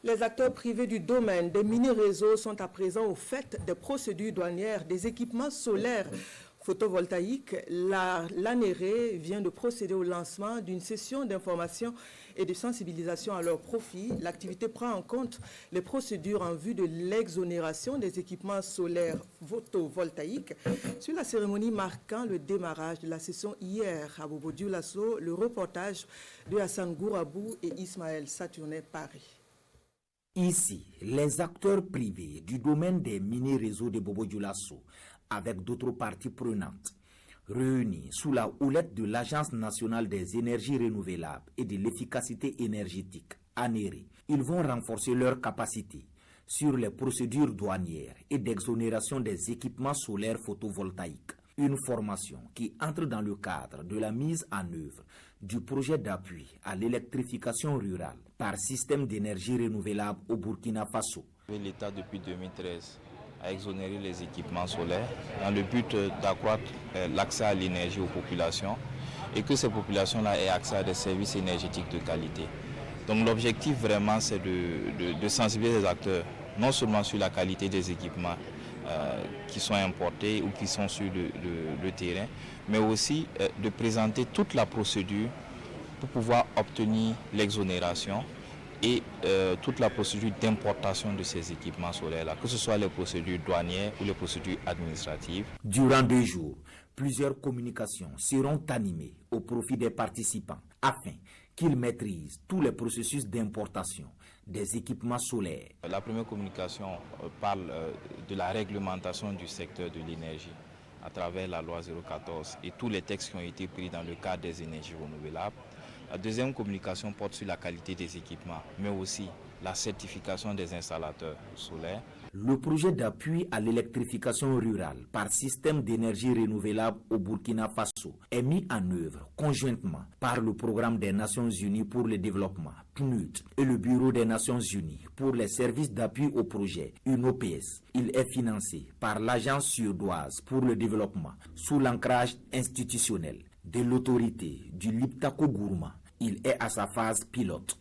Les acteurs privés du domaine des mini-réseaux sont à présent au fait des procédures douanières des équipements solaires photovoltaïques. L'ANERE vient de procéder au lancement d'une session d'information et de sensibilisation à leur profit. L'activité prend en compte les procédures en vue de l'exonération des équipements solaires photovoltaïques. Sur la cérémonie marquant le démarrage de la session hier à Bobo-Dioulasso, le reportage de Hassan Gourabou et Ismaël Saturnet Paris. Ici, les acteurs privés du domaine des mini-réseaux de Bobo-Dioulasso, avec d'autres parties prenantes, réunis sous la houlette de l'Agence nationale des énergies renouvelables et de l'efficacité énergétique, ANERE, ils vont renforcer leurs capacités sur les procédures douanières et d'exonération des équipements solaires photovoltaïques. Une formation qui entre dans le cadre de la mise en œuvre du projet d'appui à l'électrification rurale par système d'énergie renouvelable au Burkina Faso. L'État, depuis 2013, a exonéré les équipements solaires dans le but d'accroître l'accès à l'énergie aux populations et que ces populations-là aient accès à des services énergétiques de qualité. Donc l'objectif vraiment, c'est de sensibiliser les acteurs, non seulement sur la qualité des équipements qui sont importés ou qui sont sur le terrain, mais aussi de présenter toute la procédure pour pouvoir obtenir l'exonération et toute la procédure d'importation de ces équipements solaires-là, que ce soit les procédures douanières ou les procédures administratives. Durant 2 jours, plusieurs communications seront animées au profit des participants afin qu'ils maîtrisent tous les processus d'importation des équipements solaires. La première communication parle de la réglementation du secteur de l'énergie à travers la loi 014 et tous les textes qui ont été pris dans le cadre des énergies renouvelables. La deuxième communication porte sur la qualité des équipements, mais aussi la certification des installateurs solaires. Le projet d'appui à l'électrification rurale par système d'énergie renouvelable au Burkina Faso est mis en œuvre conjointement par le Programme des Nations Unies pour le développement, PNUD, et le Bureau des Nations Unies pour les services d'appui au projet, UNOPS. Il est financé par l'Agence suédoise pour le développement sous l'ancrage institutionnel de l'autorité du Liptako Gourma. Il est à sa phase pilote.